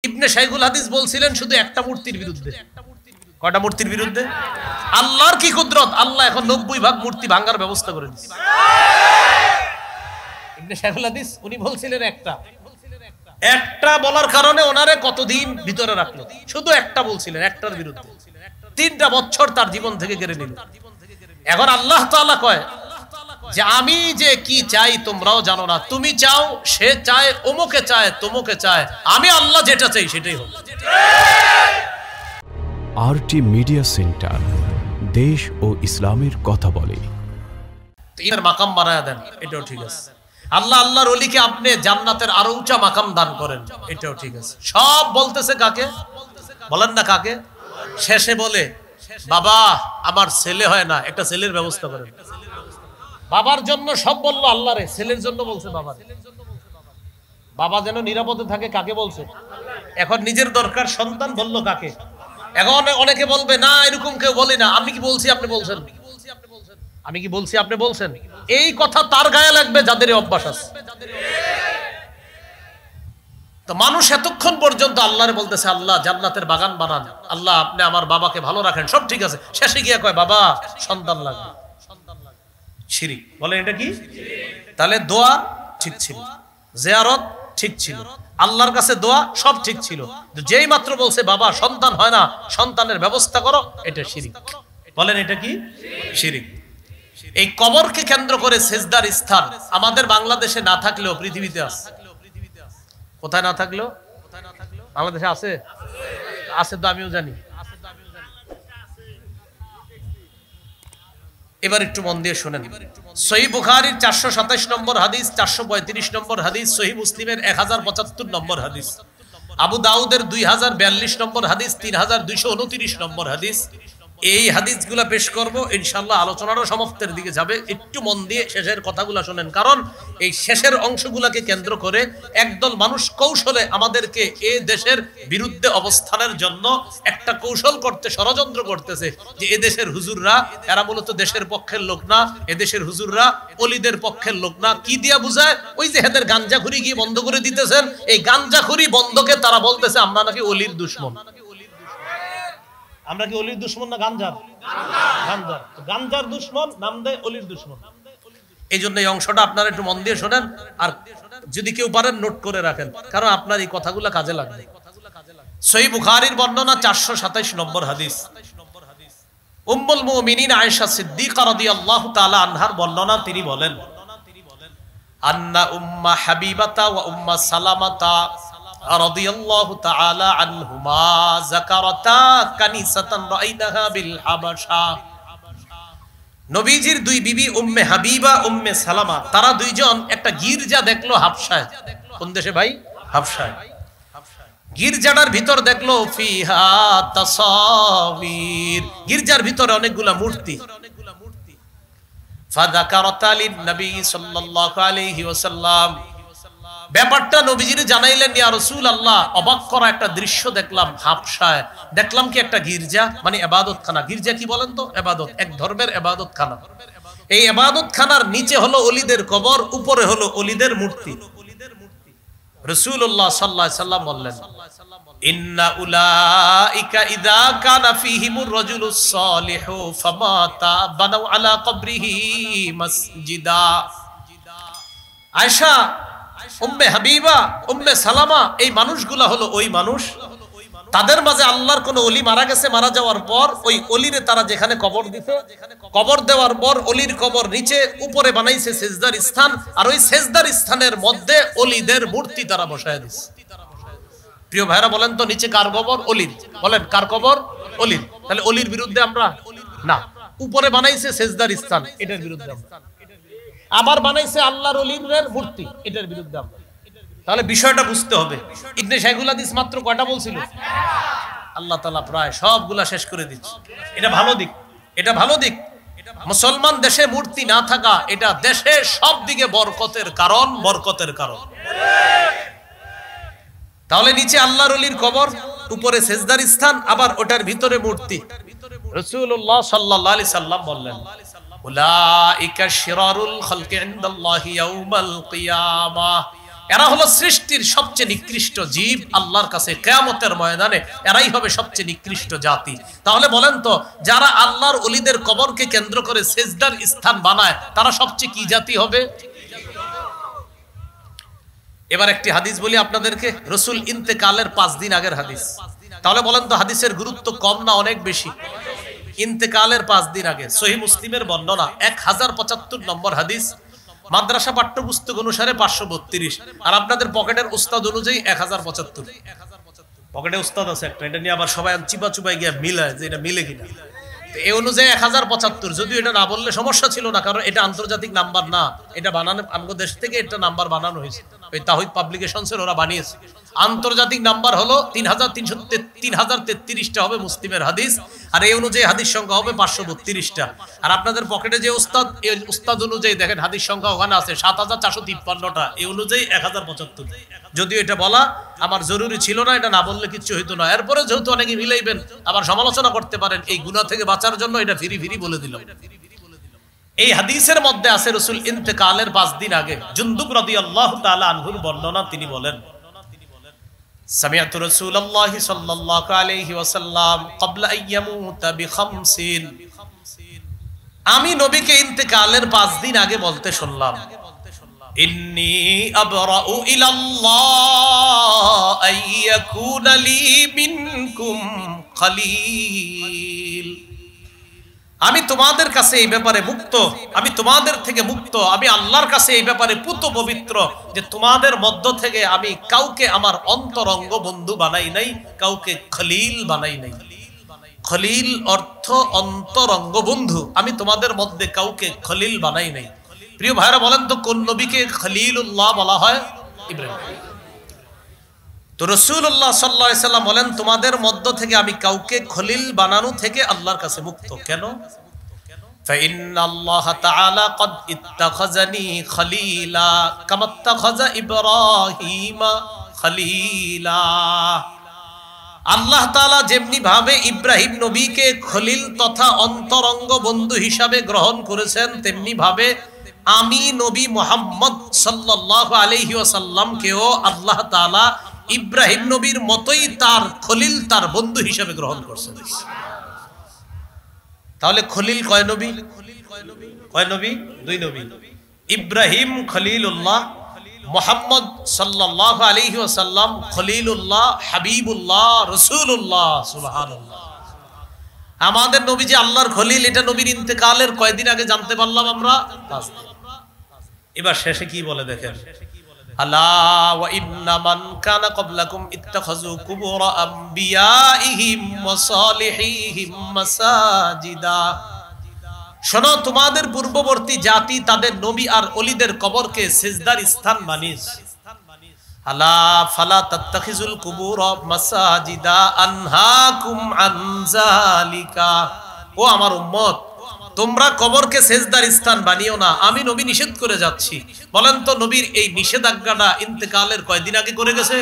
ইবনে শাইখুল হাদিস বলছিলেন শুধু একটা মূর্তির বিরুদ্ধে। কয়টা মূর্তির বিরুদ্ধে? আল্লাহর কি কুদরত, আল্লাহ এখন 90 ভাগ মূর্তি ভাঙার ব্যবস্থা করে দিয়েছে। ইবনে শাইখুল হাদিস উনি বলছিলেন একটা বলার কারণে ওনারে কতদিন ভিতরে রাখলো, শুধু একটা বলছিলেন, একটার বিরুদ্ধে 3টা বছর তার জীবন থেকে কেড়ে নিল। এখন আল্লাহ তাআলা কয় যে আমি যে কি চাই তোমরাও জানো না, তুমি চাও, সে চায়, অমুকে চায়, তমুকে চায়, আমি আল্লাহ যেটা চাই সেটাই হবে। আরটি মিডিয়া সেন্টার, দেশ ও ইসলামের কথা বলে। এর মাকাম বানায়া দেন, এটাও ঠিক আছে। আল্লাহ আল্লাহর ওলিকে আপনি জান্নাতের আরো উঁচা মাকাম দান করেন, এটাও ঠিক আছে। সব বলতেছে কাকে? বলেন না কাকে? শেষে বলে বাবা আমার ছেলে হয় না, একটা ছেলের ব্যবস্থা করেন। বাবার জন্য সব বললো আল্লাহরে, ছেলের জন্য বলছে বাবা। বাবা যেন নিরাপদে থাকে কাকে বলছে? এখন নিজের দরকার সন্তান বললো কাকে? এখন অনেকে বলবে না এরকম কেউ বলে না, আমি কি বলছি আপনি বলছেন, আমি কি বলছি আপনি বলছেন। এই কথা তার গায়ে লাগবে যাদের অভ্যাস আছে। তো মানুষ এতক্ষণ পর্যন্ত আল্লাহরে বলতেছে আল্লাহ জান্নাতের বাগান বানান, আল্লাহ আপনি আমার বাবাকে ভালো রাখেন, সব ঠিক আছে। শেষে গিয়ে কয় বাবা সন্তান লাগবে। শিরিক। বলেন এটা কি? তাহলে দোয়া ঠিক ছিল, জিয়ারত ঠিক ছিল, আল্লাহর কাছে দোয়া সব ঠিক ছিল, যেই মাত্র বলছে বাবা সন্তান হয় না, সন্তানের ব্যবস্থা করো, এটা শিরিক। বলেন এটা কি? শিরিক। এই কবরকে কেন্দ্র করে সেজদার স্থান আমাদের বাংলাদেশে না থাকলেও পৃথিবীতে আছে। কোথায় না থাকলেও? বাংলাদেশে আছে, আছে তো আমিও জানি। এবার একটু মন দিয়ে শুনেন। সহিহ বুখারীর 427 নম্বর হাদিস, 435 নম্বর হাদিস, সহিহ মুসলিমের 1075 নম্বর হাদিস, আবু দাউদের 2042 নম্বর হাদিস, 3229 নম্বর হাদিস। এই হাদিসগুলা পেশ করব ইনশাআল্লাহ। আলোচনারও সমাপ্তির দিকে যাবে, একটু মন দিয়ে শেষের কথাগুলো শুনেন, কারণ এই শেষের অংশগুলোকে কেন্দ্র করে একদল মানুষ কৌশলে আমাদেরকে এই দেশের বিরুদ্ধে অবস্থানের জন্য একটা কৌশল করতে, ষড়যন্ত্র করতেছে যে এদেশের হুজুররা এরা মূলত দেশের পক্ষের লোক না, এদেশের হুজুররা অলিদের পক্ষের লোক না। কি দিয়া বুঝায়? ওই যে এদের গাঞ্জাখুরি গিয়ে বন্ধ করে দিতেছেন, এই গাঞ্জাখুরি বন্ধকে তারা বলতেছে আমরা নাকি অলির দুশমন। আমরা কি অলির দুশমন না গাঞ্জার? গাঞ্জার। গাঞ্জার দুশমন নাম দেয় অলির দুশমন। এই জন্য এই অংশটা আপনারা একটু মন দিয়ে শোনেন, আর যদি কেউ পারেন নোট করে রাখেন, কারণ আপনার এই কথাগুলো কাজে লাগবে। সহিহ বুখারীর বর্ণনা 427 নম্বর হাদিস, উম্মুল মুমিনিন আয়েশা সিদ্দিকা রাদিয়াল্লাহু তাআলা আনহার বর্ণনা। তিনি বলেন আন্না উম্মা হাবিবাতা ওয়া উম্মা সালামাতা রাদিয়াল্লাহু তাআলা আনহুমা যাকারাতা কানিসাতান রাইনাহা বিল হাবাশা। নবীজির দুই বিবি উম্মে হাবিবা, উম্মে সালামা, তারা দুইজন একটা গির্জা দেখলো হাবশায়। কোন দেশে ভাই? হাবশায়। গির্জাটার ভিতর দেখলো ফিহা তাসাবির, গির্জার ভিতরে অনেকগুলা মূর্তি। ফাযাকারাতা লিন নবী সাল্লাল্লাহু আলাইহি ওয়াসাল্লাম, ব্যাপারটা নবীজির জানাইলেন, ইয়া রাসূলুল্লাহ অবাক করা একটা দৃশ্য দেখলাম হাবশায়। দেখলাম কি একটা গির্জা, মানে ইবাদতখানা। গির্জা কি বলেন তো? ইবাদত, এক ধর্মের ইবাদতখানা। এই ইবাদতখানার নিচে হলো অলিদের কবর, উপরে হলো অলিদের মূর্তি। রাসূলুল্লাহ সাল্লাল্লাহু আলাইহি সাল্লাম বললেন ইন্না উলাইকা ইযা কানা ফীহিমুর রাজুলুস সালিহু ফামাতা বানাউ আলা কবরিহি মসজিদা। আয়েশা, উম্মে হাবিবা, উম্মে সালামা, এই মানুষগুলা হলো ওই মানুষ, তাদের মাঝে আল্লাহর কোন ওলি মারা গেছে, মারা যাওয়ার পর ওই অলিরে তারা যেখানে কবর দিতে, কবর দেওয়ার পর অলির কবর নিচে, উপরে বানাইছে সেজদার স্থান, আর ওই সেজদার স্থানের মধ্যে অলিদের মূর্তি তারা বসায় দিচ্ছে। প্রিয় ভাইরা বলেন তো নিচে কার কবর? অলির। বলেন কার কবর? অলির। তাহলে অলির বিরুদ্ধে আমরা না, উপরে বানাইছে সেজদার স্থান, এটার বিরুদ্ধে আমরা। আবার বানাইছে আল্লাহর ওলিদের মূর্তি, এটার বিরুদ্ধে আমরা। তাহলে বিষয়টা বুঝতে হবে। ইবনে শাইখুল হাদিস মাত্র কয়টা বলছিল? আল্লাহ তাআলা প্রায় সবগুলা শেষ করে দিচ্ছে। এটা ভালো দিক, এটা ভালো দিক। মুসলমান দেশে মূর্তি না থাকা, এটা দেশের সব দিকে বরকতের কারণ, বরকতের কারণ। তাহলে নিচে আল্লাহর ওলির কবর, উপরে সেজদার স্থান, আবার ওটার ভিতরে মূর্তি। রাসূলুল্লাহ সাল্লাল্লাহু আলাইহি সাল্লাম বললেন উলাইকা শিরারুল খালকি ইনদাল্লাহি ইয়াউমাল কিয়ামাহ এরা হলো সৃষ্টির সবচেয়ে নিকৃষ্ট জীব আল্লাহর কাছে কিয়ামতের ময়দানে এরাই হবে সবচেয়ে নিকৃষ্ট জাতি। তাহলে বলেন তো, যারা আল্লাহর ওলিদের কবরকে কেন্দ্র করে সেজদার স্থান বানায় তারা সবচেয়ে কি জাতি হবে? এবার একটি হাদিস বলি আপনাদেরকে, রাসূল ইন্তেকালের 5 দিন আগের হাদিস। তাহলে বলেন তো হাদিসের গুরুত্ব কম না অনেক বেশি? ইন্তেকালের 5 দিন আগে, সহিহ মুসলিমের বর্ণনা 1075 নম্বর হাদিস, মাদ্রাসা পাঠ্যপুস্তক অনুসারে 532, আর আপনাদের পকেটের উস্তাদ অনুযায়ী 1075। পকেটে উস্তাদ আছে একটা, এটা নিয়ে আবার সবাই চিপা চুপাই গিয়ে মিলায় যে এটা মিলে কিনা। এই অনুযায়ী 1075, যদিও এটা না বললে সমস্যা ছিল না, কারণ এটা আন্তর্জাতিক নাম্বার না, এটা বানানো আমাদের দেশ থেকে এটা নাম্বার বানানো হয়েছে, ওই তাহিদ পাবলিকেশনসের ওরা বানিয়েছে। আন্তর্জাতিক নাম্বার হলো 3033টা হবে মুসলিমের হাদিস, আর এই অনুযায়ী হাদিস সংখ্যা হবে 532টা। আর আপনাদের পকেটে যে উস্তাদ, এই উস্তাদ অনুযায়ী দেখেন হাদিস সংখ্যা ওখানে আছে 7453টা, এই অনুযায়ী 1075। যদিও এটা বলা আমার জরুরি ছিল না, এটা না বললে কিছু হইতো না। এরপরে যেহেতু অনেকে মিলাইবেন, আবার সমালোচনা করতে পারেন, এই গুনাহ থেকে বাঁচার জন্য এটা ফিরি বলে দিলাম। এই হাদিসের মধ্যে আছে রাসূল ইন্তেকালের 5 দিন আগে জুনদুব রাদিয়াল্লাহু তাআলা আনহুর বর্ণনা, তিনি বলেন, সামিআতু রাসূলুল্লাহি সাল্লাল্লাহু আলাইহি ওয়াসাল্লাম ক্বাবলা আইয়ামুতা বিখামসিন, আমি নবীকে ইন্তেকালের 5 দিন আগে বলতে শুনলাম, ইন্নী আবরাউ ইলাল্লাহ আইয়াকুনা লি মিনকুম খলিল, আমি তোমাদের কাছে এই ব্যাপারে মুক্ত, আমি তোমাদের থেকে মুক্ত, আমি আল্লাহর কাছে এই ব্যাপারে পুত পবিত্র যে তোমাদের মধ্য থেকে আমি কাউকে আমার অন্তরঙ্গ বন্ধু বানাই নাই, কাউকে খলিল বানাই নাই। খলিল অর্থ অন্তরঙ্গ বন্ধু, আমি তোমাদের মধ্যে কাউকে খলিল বানাই নাই। প্রিয় ভাইরা বলেন তো, কোন নবীকে খলিলুল্লাহ বলা হয়? ইব্রাহিম। তো রাসূলুল্লাহ সাল্লাল্লাহু আলাইহি সাল্লাম বলেন, তোমাদের মধ্য থেকে আমি কাউকে খলিল বানানো থেকে আল্লাহর কাছে মুক্ত। কেন? ফাইন্নাল্লাহ তাআলা ক্বাদ ইত্তাখাযানি খলিলা কামা ইত্তাখাযা ইব্রাহিমা খলিলা, আল্লাহ তাআলা যেমনি ভাবে ইব্রাহিম নবীকে খলিল তথা অন্তরঙ্গ বন্ধু হিসাবে গ্রহণ করেছেন, তেমনি ভাবে আমি নবী মুহাম্মদ সাল্লাল্লাহু আলাইহি ওয়াসাল্লামকেও আল্লাহ তাআলা ইব্রাহিম নবীর মতোই তার খলিল, তার বন্ধু হিসেবে গ্রহণ করছেন। তাহলে খলিল কয় নবী? কয় নবী? 2 নবী। ইব্রাহিম খলিলুল্লাহ, মুহাম্মদ সাল্লাল্লাহু আলাইহি ওয়াসাল্লাম খলিলুল্লাহ, হাবিবুল্লাহ, রাসূলুল্লাহ। সুবহানাল্লাহ। আমাদের নবী যে আল্লাহর খলিল, এটা নবীর ইন্তেকালের কয়দিন আগে জানতে পারলাম আমরা? 5 দিন। এবার শেষে কি বলে দেখেন, আলা ওয়া ইন্না মান কানা ক্বাবলাকুম ইত্তাখাযু কুবুর আমবিয়াইহিম ওয়া সালিহিহিম মাসাজিদা, শোনো তোমাদের পূর্ববর্তী জাতি তাদের নবী আর ওলিদের কবরকে সিজদার স্থান বানিয়েছে। আলা ফালা তাত্তাখিজুল কুবুর মাসাজিদা আনহাকুম আন যালিকা, ও আমার উম্মত, তোমরা কবরকে সেজদার স্থান বানিও না, আমি নবী নিষেধ করে যাচ্ছি। বলেন তো নবীর এই নিষেধাজ্ঞাটা ইন্তেকালের কয়দিন আগে করে গেছে?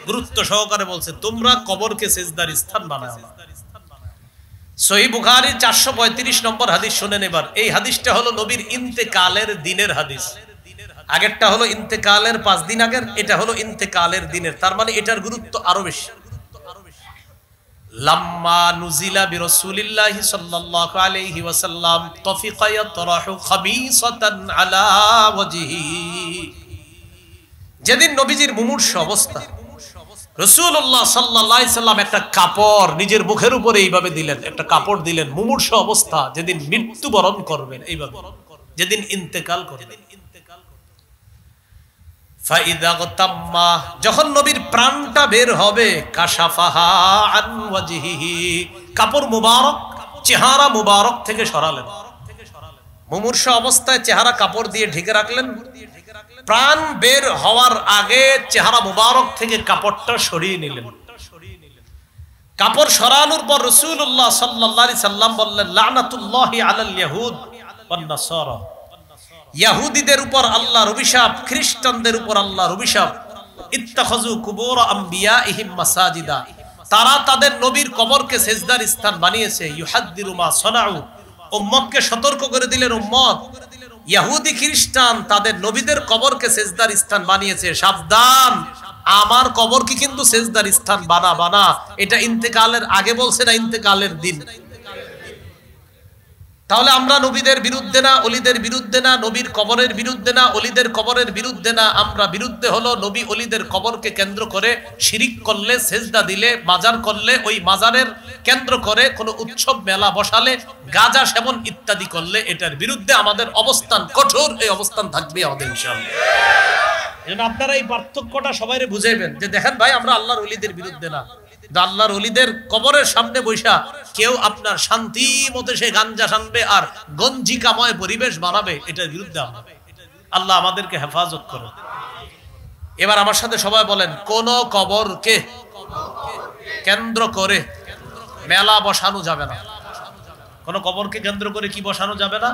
গুরুত্ব সহকারে বলছে, তোমরা কবরকে সেজদার স্থান বানাও না। সহিহ বুখারীর 435 নম্বর হাদিস শুনেন এবার। এই হাদিসটা হলো নবীর ইন্তেকালের দিনের হাদিস। আগেরটা হলো ইন্তেকালের 5 দিন আগের, এটা হলো ইন্তেকালের দিনের, তার মানে এটার গুরুত্ব আরো বেশি। লাম্মা নুজিলা বিরাসূলিল্লাহি সাল্লাল্লাহু আলাইহি ওয়াসাল্লাম তাফিকা ইয়াতরাহু খাবিসাতান আলা ওয়াজহি, যেদিন নবীজির মুমূর্ষু অবস্থা, রাসূলুল্লাহ সাল্লাল্লাহু আলাইহি সাল্লাম একটা কাপড় নিজের মুখের উপরে এইভাবে দিলেন, একটা কাপড় দিলেন, মুমূর্ষু অবস্থা, যেদিন মৃত্যুবরণ করবেন, এইভাবে যেদিন ইন্তেকাল করবেন। ফাইদা গতাম্মা, যখন নবীর প্রাণটা বের হবে, কাশাফাহা আন ওয়াজহিহি, কাপড় মুবারক চেহারা মুবারক থেকে সরালেন। মুমূর্ষু অবস্থায় চেহারা কাপড় দিয়ে ঢেকে রাখলেন, প্রাণ বের হওয়ার আগে চেহারা মুবারক থেকে কাপড়টা সরিয়ে নিলেন। কাপড় সরানোর পর রাসূলুল্লাহ সাল্লাল্লাহু আলাইহি সাল্লাম বললেন, লানাতুল্লাহি আলাল ইয়াহুদ ওয়ান নাসারা, ইহুদিদের উপর আল্লাহর অভিশাপ, খ্রিস্টানদের উপর আল্লাহর অভিশাপ। ইত্তাখাযু কুবুর আমবিয়াইহিম মাসাজিদা, তারা তাদের নবীর কবরকে সেজদার স্থান বানিয়েছে। ইউহাদ্দিরু মা সানাউ, উম্মতকে সতর্ক করে দিলেন, উম্মত ইহুদি খ্রিস্টান তাদের নবীদের কবরকে সেজদার স্থান বানিয়েছে। সাবধান, আমার কবর কি কিন্তু সেজদার স্থান বানা। এটা ইন্তেকালের আগে বলছে না ইন্তেকালের দিন। তাহলে আমরা নবীদের বিরুদ্ধে না, অলিদের বিরুদ্ধে না, নবীর কবরের বিরুদ্ধে না, অলিদের কবরের বিরুদ্ধে না, আমরা বিরুদ্ধে হলো নবী অলিদের কবরকে কেন্দ্র করে শিরিক করলে, সেজদা দিলে, মাজার করলে, ওই মাজারের কেন্দ্র করে কোনো উৎসব মেলা বসালে, গাঁজা সেবন ইত্যাদি করলে, এটার বিরুদ্ধে আমাদের অবস্থান কঠোর। এই অবস্থান থাকবে আমাদের ইনশাআল্লাহ। এজন্য আপনারা এই পার্থক্যটা সবাইরে বুঝাইবেন যে দেখেন ভাই, আমরা আল্লাহর ওলিদের বিরুদ্ধে না, আল্লাহর ওলিদের কবরের সামনে বৈশা কেউ আপনার শান্তি মতে সে গাঞ্জা টানবে আর গঞ্জিকাময় পরিবেশ বানাবে, এটার বিরুদ্ধে আমরা। আল্লাহ আমাদেরকে হেফাজত করুন। এবার আমার সাথে সবাই বলেন, কোন কবরকে কেন্দ্র করে মেলা বসানো যাবে না। কোন কবরকে কেন্দ্র করে কি বসানো যাবে না?